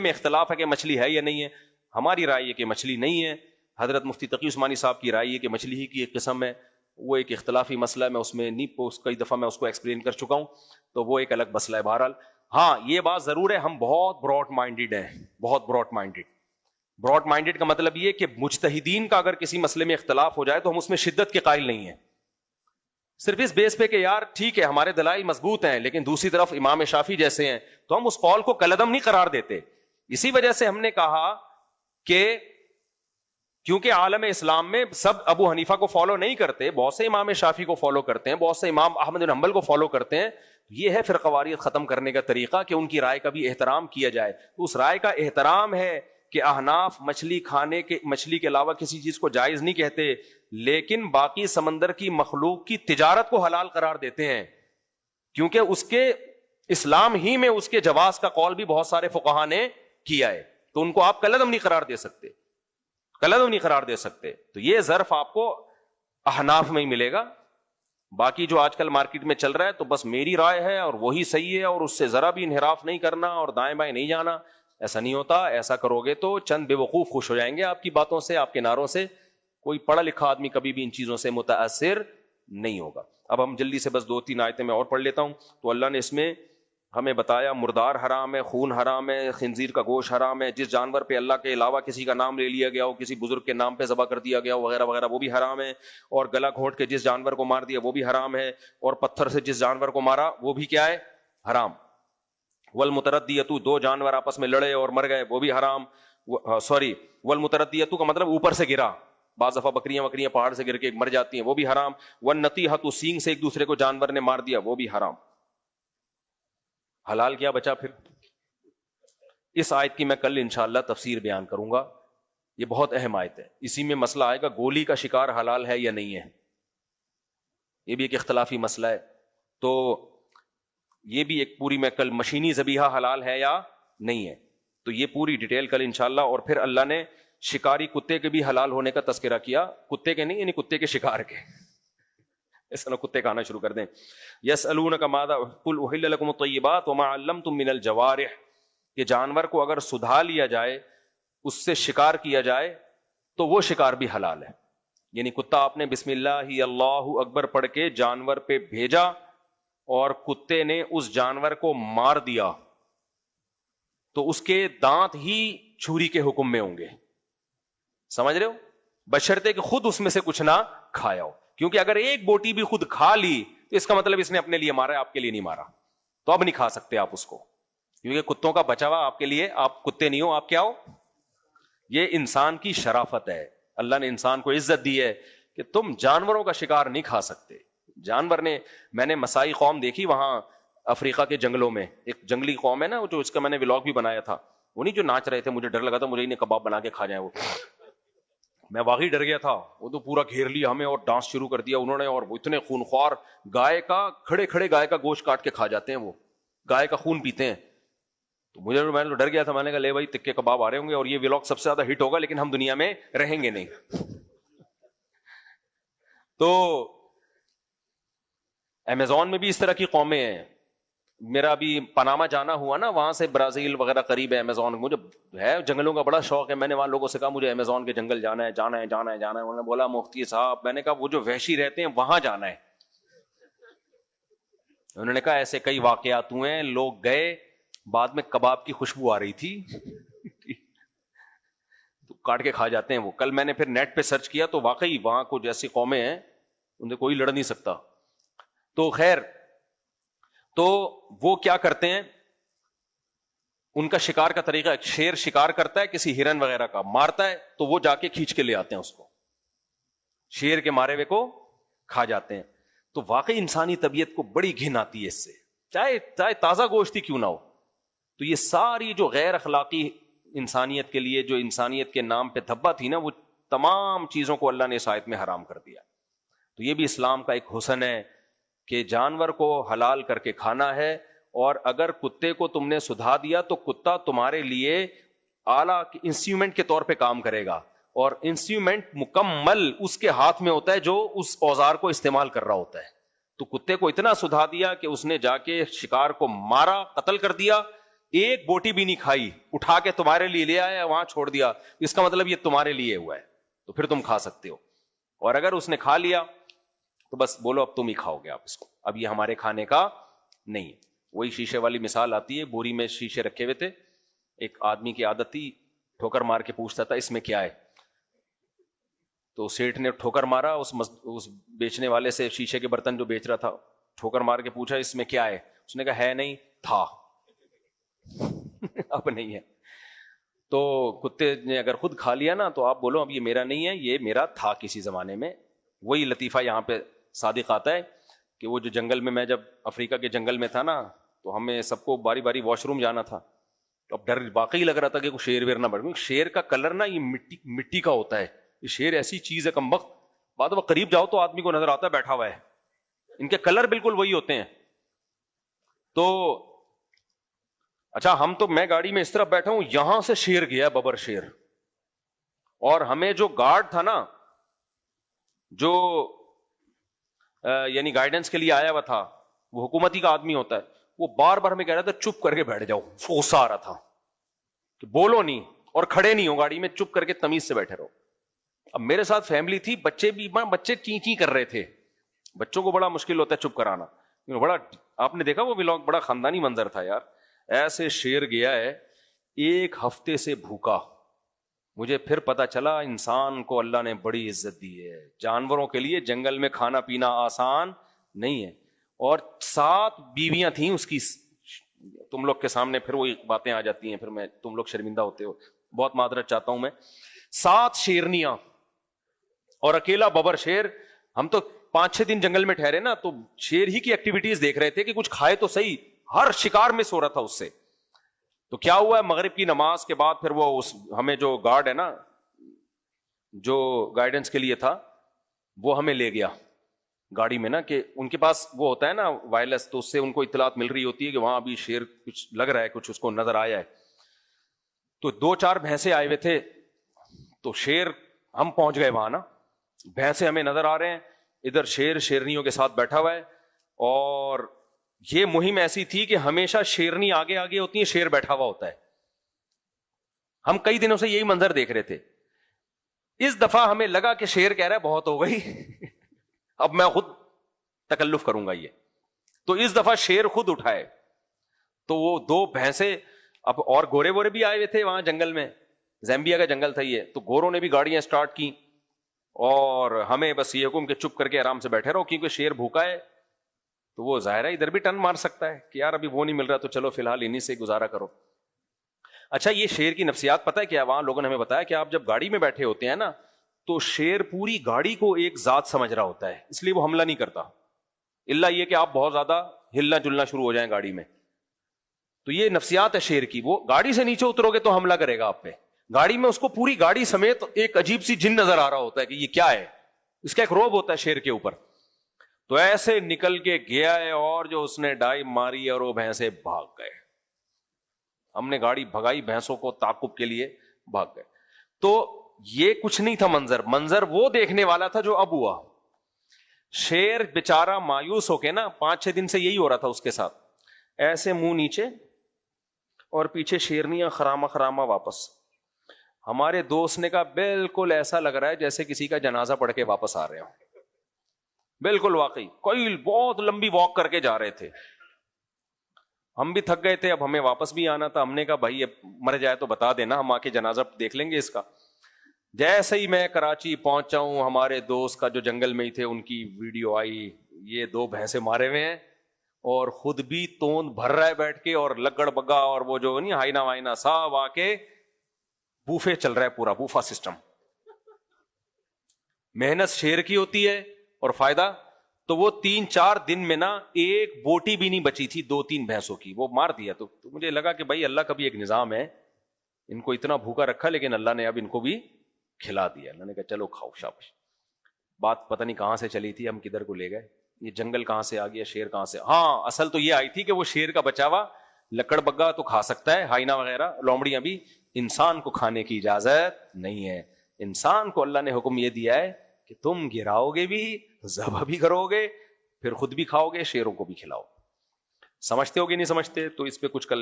میں اختلاف ہے کہ مچھلی ہے یا نہیں ہے. ہماری رائے یہ کہ مچھلی نہیں ہے. حضرت مفتی تقی عثمانی صاحب کی رائے یہ کہ مچھلی ہی کی ایک قسم ہے. وہ ایک اختلافی مسئلہ ہے, میں اس میں نہیں کئی دفعہ میں اس کو ایکسپلین کر چکا ہوں, تو وہ ایک الگ مسئلہ ہے. بہرحال ہاں یہ بات ضرور ہے, ہم بہت براڈ مائنڈیڈ ہیں, بہت براڈ مائنڈیڈ. براڈ مائنڈیڈ کا مطلب یہ کہ مجتہدین کا اگر کسی مسئلے میں اختلاف ہو جائے تو ہم اس میں شدت کے قائل نہیں ہیں, صرف اس بیس پہ کہ یار ٹھیک ہے ہمارے دلائل مضبوط ہیں لیکن دوسری طرف امام شافعی جیسے ہیں, تو ہم اس قول کو کالعدم نہیں قرار دیتے. اسی وجہ سے ہم نے کہا کہ کیونکہ عالم اسلام میں سب ابو حنیفہ کو فالو نہیں کرتے, بہت سے امام شافعی کو فالو کرتے ہیں, بہت سے امام احمد بن حنبل کو فالو کرتے ہیں. یہ ہے فرقواریت ختم کرنے کا طریقہ کہ ان کی رائے کا بھی احترام کیا جائے. تو اس رائے کا احترام ہے کہ احناف مچھلی کے علاوہ کسی چیز کو جائز نہیں کہتے, لیکن باقی سمندر کی مخلوق کی تجارت کو حلال قرار دیتے ہیں, کیونکہ اس کے اسلام ہی میں اس کے جواز کا قول بھی بہت سارے فقہا نے کیا ہے. تو ان کو آپ کالعدم نہیں قرار دے سکتے, کالعدم نہیں قرار دے سکتے. تو یہ ظرف آپ کو احناف میں ہی ملے گا. باقی جو آج کل مارکیٹ میں چل رہا ہے تو بس میری رائے ہے اور وہی صحیح ہے اور اس سے ذرا بھی انحراف نہیں کرنا اور دائیں بائیں نہیں جانا, ایسا نہیں ہوتا. ایسا کرو گے تو چند بے وقوف خوش ہو جائیں گے آپ کی باتوں سے, آپ کے نعروں سے. کوئی پڑھا لکھا آدمی کبھی بھی ان چیزوں سے متاثر نہیں ہوگا. اب ہم جلدی سے بس 2-3 آیتیں میں اور پڑھ لیتا ہوں. تو اللہ نے اس میں ہمیں بتایا مردار حرام ہے, خون حرام ہے, خنزیر کا گوشت حرام ہے, جس جانور پہ اللہ کے علاوہ کسی کا نام لے لیا گیا ہو, کسی بزرگ کے نام پہ ذبح کر دیا گیا ہو وغیرہ وغیرہ, وہ بھی حرام ہے. اور گلا گھونٹ کے جس جانور کو مار دیا وہ بھی حرام ہے, اور پتھر سے جس جانور کو مارا وہ بھی کیا ہے, حرام. والمتردیۃ, 2 جانور آپس میں لڑے اور مر گئے وہ بھی حرام. والمتردیۃ کا مطلب اوپر سے گرا, بعض دفعہ بکریاں پہاڑ سے گر کے مر جاتی ہیں, وہ بھی حرام. والنطیحۃ, سینگ سے ایک دوسرے کو جانور نے مار دیا وہ بھی حرام. حلال کیا بچا پھر؟ اس آیت کی میں کل انشاءاللہ تفسیر بیان کروں گا, یہ بہت اہم آیت ہے. اسی میں مسئلہ آئے گا گولی کا شکار حلال ہے یا نہیں ہے, یہ بھی ایک اختلافی مسئلہ ہے. تو یہ بھی ایک پوری میں کل, مشینی ذبیحہ حلال ہے یا نہیں ہے, تو یہ پوری ڈیٹیل کل انشاءاللہ. اور پھر اللہ نے شکاری کتے کے بھی حلال ہونے کا تذکرہ کیا, کتے کے نہیں یعنی کتے کے شکار کے, اس طرح کتے کھانا شروع کر دیں. یسألونک ماذا قل احل لکم الطیبات وما علمتم من الجوارح, کہ جانور کو اگر سدھا لیا جائے, اس سے شکار کیا جائے تو وہ شکار بھی حلال ہے. یعنی کتا آپ نے بسم اللہ اللہ اکبر پڑھ کے جانور پہ بھیجا اور کتے نے اس جانور کو مار دیا تو اس کے دانت ہی چھری کے حکم میں ہوں گے, سمجھ رہے ہو, بشرطے کہ خود اس میں سے کچھ نہ کھایا ہو. کیونکہ اگر ایک بوٹی بھی خود کھا لی تو اس کا مطلب اس نے اپنے لیے مارا ہے, آپ کے لیے نہیں مارا, تو اب نہیں کھا سکتے آپ اس کو, کیونکہ کتوں کا بچا ہوا آپ کے لیے, آپ کتے نہیں ہو, آپ کیا ہو. یہ انسان کی شرافت ہے, اللہ نے انسان کو عزت دی ہے کہ تم جانوروں کا شکار نہیں کھا سکتے. جانور نے, میں نے مسائی قوم دیکھی وہاں افریقہ کے جنگلوں میں, ایک جنگلی قوم ہے نا جو, اس کا میں نے ولاگ بھی بنایا تھا, وہ نہیں جو ناچ رہے تھے, مجھے ڈر لگا تھا مجھے انہیں کباب بنا کے کھا جائیں, وہ میں واقعی ڈر گیا تھا. وہ تو پورا گھیر لیا ہمیں اور ڈانس شروع کر دیا انہوں نے, اور وہ اتنے خونخوار, گائے کا کھڑے کھڑے گائے کا گوشت کاٹ کے کھا جاتے ہیں, وہ گائے کا خون پیتے ہیں. تو میں ڈر گیا تھا, میں نے کہا لے بھائی تکے کباب آ رہے ہوں گے اور یہ ولاگ سب سے زیادہ ہٹ ہوگا لیکن ہم دنیا میں رہیں گے نہیں. تو امیزون میں بھی اس طرح کی قومیں ہیں. میرا بھی پاناما جانا ہوا نا, وہاں سے برازیل وغیرہ قریب ہے امیزون, مجھے ہے جنگلوں کا بڑا شوق ہے. میں نے وہاں لوگوں سے کہا مجھے امیزون کے جنگل جانا ہے. انہوں نے بولا مفتی صاحب, میں نے کہا وہ جو وحشی رہتے ہیں وہاں جانا ہے. انہوں نے کہا ایسے کئی واقعات ہوئے ہیں, لوگ گئے بعد میں کباب کی خوشبو آ رہی تھی تو کاٹ کے کھا جاتے ہیں وہ. کل میں نے پھر نیٹ پہ سرچ کیا تو واقعی وہاں کو جیسی قومیں ہیں ان سے کوئی لڑ نہیں سکتا. تو خیر, تو وہ کیا کرتے ہیں, ان کا شکار کا طریقہ, شیر شکار کرتا ہے کسی ہرن وغیرہ کا, مارتا ہے تو وہ جا کے کھینچ کے لے آتے ہیں اس کو, شیر کے مارے ہوئے کو کھا جاتے ہیں. تو واقعی انسانی طبیعت کو بڑی گھن آتی ہے اس سے, چاہے تازہ گوشت ہی کیوں نہ ہو. تو یہ ساری جو غیر اخلاقی انسانیت کے لیے, جو انسانیت کے نام پہ دھبا تھی نا, وہ تمام چیزوں کو اللہ نے اس آیت میں حرام کر دیا. تو یہ بھی اسلام کا ایک حسن ہے کہ جانور کو حلال کر کے کھانا ہے, اور اگر کتے کو تم نے سدھا دیا تو کتا تمہارے لیے اعلیٰ انسٹرومنٹ کے طور پہ کام کرے گا, اور انسٹرومنٹ مکمل اس کے ہاتھ میں ہوتا ہے جو اس اوزار کو استعمال کر رہا ہوتا ہے. تو کتے کو اتنا سدھا دیا کہ اس نے جا کے شکار کو مارا, قتل کر دیا, ایک بوٹی بھی نہیں کھائی, اٹھا کے تمہارے لیے لے آیا, وہاں چھوڑ دیا, اس کا مطلب یہ تمہارے لیے ہوا ہے, تو پھر تم کھا سکتے ہو. اور اگر اس نے کھا لیا تو بس بولو اب تم ہی کھاؤ گے آپ اس کو, اب یہ ہمارے کھانے کا نہیں ہے. وہی شیشے والی مثال آتی ہے, بوری میں شیشے رکھے ہوئے تھے, ایک آدمی کی عادت تھی ٹھوکر مار کے پوچھتا تھا اس میں کیا ہے, تو سیٹھ نے ٹھوکر مارا اس بیچنے والے سے, شیشے کے برتن جو بیچ رہا تھا, ٹھوکر مار کے پوچھا اس میں کیا ہے, اس نے کہا ہے نہیں تھا. اب نہیں ہے. تو کتے نے اگر خود کھا لیا نا تو آپ بولو اب یہ میرا نہیں ہے, یہ میرا تھا کسی زمانے میں. وہی لطیفہ یہاں پہ صادق آتا ہے کہ وہ جو جنگل میں جب افریقہ کے جنگل میں تھا نا, تو ہمیں سب کو باری باری واش روم جانا تھا, تو اب ڈر واقعی لگ رہا تھا کہ کوئی شیر ویر نہ بڑھ, شیر کا کلر نا یہ مٹی کا ہوتا ہے, یہ شیر ایسی چیز ہے کمبخت, بعد وقت قریب جاؤ تو آدمی کو نظر آتا ہے بیٹھا ہوا ہے, ان کے کلر بالکل وہی ہوتے ہیں. تو اچھا میں گاڑی میں اس طرح بیٹھا ہوں, یہاں سے شیر گیا, ببر شیر, اور ہمیں جو گارڈ تھا نا, جو یعنی گائیڈنس کے لیے آیا ہوا تھا, وہ حکومتی کا آدمی ہوتا ہے, وہ بار بار ہمیں کہہ رہا تھا چپ کر کے بیٹھ جاؤ, غصہ آ رہا تھا کہ بولو نہیں اور کھڑے نہیں ہو گاڑی میں, چپ کر کے تمیز سے بیٹھے رہو. اب میرے ساتھ فیملی تھی, بچے چی چی کر رہے تھے, بچوں کو بڑا مشکل ہوتا ہے چپ کرانا, بڑا آپ نے دیکھا وہ ولاگ, بڑا خاندانی منظر تھا یار. ایسے شیر گیا ہے 1 ہفتے سے بھوکا. مجھے پھر پتا چلا انسان کو اللہ نے بڑی عزت دی ہے, جانوروں کے لیے جنگل میں کھانا پینا آسان نہیں ہے. اور 7 بیویاں تھیں اس کی, تم لوگ کے سامنے پھر وہی باتیں آ جاتی ہیں, پھر تم لوگ شرمندہ ہوتے ہو, بہت معذرت چاہتا ہوں میں. 7 شیرنیاں اور اکیلا ببر شیر. ہم تو 5-6 دن جنگل میں ٹھہرے نا, تو شیر ہی کی ایکٹیویٹیز دیکھ رہے تھے کہ کچھ کھائے تو صحیح, ہر شکار مس ہو رہا تھا اس سے. تو کیا ہوا ہے, مغرب کی نماز کے بعد پھر وہ ہمیں جو گارڈ ہے نا, جو گائیڈنس کے لیے تھا, وہ ہمیں لے گیا گاڑی میں نا, کہ ان کے پاس وہ ہوتا ہے نا وائرلیس, تو اس سے ان کو اطلاعات مل رہی ہوتی ہے کہ وہاں ابھی شیر کچھ لگ رہا ہے, کچھ اس کو نظر آیا ہے. تو 2-4 بھینسے آئے ہوئے تھے, تو شیر, ہم پہنچ گئے وہاں نا, بھینسے ہمیں نظر آ رہے ہیں, ادھر شیر شیرنیوں کے ساتھ بیٹھا ہوا ہے. اور یہ مہم ایسی تھی کہ ہمیشہ شیرنی آگے آگے ہوتی ہے, شیر بیٹھا ہوا ہوتا ہے. ہم کئی دنوں سے یہی منظر دیکھ رہے تھے. اس دفعہ ہمیں لگا کہ شیر کہہ رہا ہے بہت ہو گئی, اب میں خود تکلف کروں گا یہ. تو اس دفعہ شیر خود اٹھائے, تو وہ 2 بھینسے, اب اور گورے وورے بھی آئے ہوئے تھے وہاں جنگل میں, زیمبیا کا جنگل تھا یہ, تو گوروں نے بھی گاڑیاں سٹارٹ کی, اور ہمیں بس یہ حکم کہ چپ کر کے آرام سے بیٹھے رہو, کیونکہ شیر بھوکا ہے. تو وہ ظاہر ہے ادھر بھی ٹن مار سکتا ہے کہ یار ابھی وہ نہیں مل رہا, تو چلو فی الحال انہی سے گزارا کرو. اچھا یہ شیر کی نفسیات پتہ ہے کیا, وہاں لوگوں نے ہمیں بتایا کہ آپ جب گاڑی میں بیٹھے ہوتے ہیں نا, تو شیر پوری گاڑی کو ایک ذات سمجھ رہا ہوتا ہے, اس لیے وہ حملہ نہیں کرتا, الا یہ کہ آپ بہت زیادہ ہلنا جلنا شروع ہو جائیں گاڑی میں. تو یہ نفسیات ہے شیر کی, وہ گاڑی سے نیچے اترو گے تو حملہ کرے گا آپ پہ. گاڑی میں اس کو پوری گاڑی سمیت ایک عجیب سی جن نظر آ رہا ہوتا ہے کہ یہ کیا ہے, اس کا ایک روب ہوتا ہے شیر کے اوپر. تو ایسے نکل کے گیا ہے, اور جو اس نے ڈائی ماری اور وہ بھینسے بھاگ گئے. ہم نے گاڑی بھگائی, بھینسوں کو تعاقب کے لیے بھاگ گئے. تو یہ کچھ نہیں تھا منظر وہ دیکھنے والا تھا جو اب ہوا. شیر بیچارہ مایوس ہو کے نا, 5-6 دن سے یہی ہو رہا تھا اس کے ساتھ, ایسے منہ نیچے اور پیچھے شیرنیاں خراما خراما واپس. ہمارے دوست نے کہا بالکل ایسا لگ رہا ہے جیسے کسی کا جنازہ پڑھ کے واپس آ رہے ہوں. بالکل واقعی, کوئی بہت لمبی واک کر کے جا رہے تھے. ہم بھی تھک گئے تھے, اب ہمیں واپس بھی آنا تھا. ہم نے کہا بھائی مر جائے تو بتا دینا, ہم آ کے جنازہ دیکھ لیں گے اس کا. جیسے ہی میں کراچی پہنچا ہوں, ہمارے دوست کا جو جنگل میں ہی تھے ان کی ویڈیو آئی, یہ 2 بھینسے مارے ہوئے ہیں, اور خود بھی توند بھر رہا ہے بیٹھ کے, اور لگڑ بگا اور وہ جو نہیں ہائنا وائنا سب آ کے بوفے چل رہا ہے, پورا بوفا سسٹم. محنت شیر کی ہوتی ہے اور فائدہ, تو وہ 3-4 دن میں نا ایک بوٹی بھی نہیں بچی تھی 2-3 بھینسوں کی, وہ مار دیا. تو مجھے لگا کہ بھائی اللہ کا بھی ایک نظام ہے, ان کو اتنا بھوکا رکھا لیکن اللہ نے اب ان کو بھی کھلا دیا. اللہ نے کہا چلو کھاؤ شاباش. بات پتہ نہیں کہاں سے چلی تھی, ہم کدھر کو لے گئے, یہ جنگل کہاں سے آ گیا, شیر کہاں سے. ہاں اصل تو یہ آئی تھی کہ وہ شیر کا بچا ہوا لکڑ بگا تو کھا سکتا ہے, ہائنا وغیرہ لومڑیاں بھی, انسان کو کھانے کی اجازت نہیں ہے. انسان کو اللہ نے حکم یہ دیا ہے کہ تم گراؤ گے بھی, ذبح بھی کرو گے, پھر خود بھی کھاؤ گے, شیروں کو بھی کھلاؤ. سمجھتے ہو کہ نہیں سمجھتے؟ تو اس پہ کچھ کل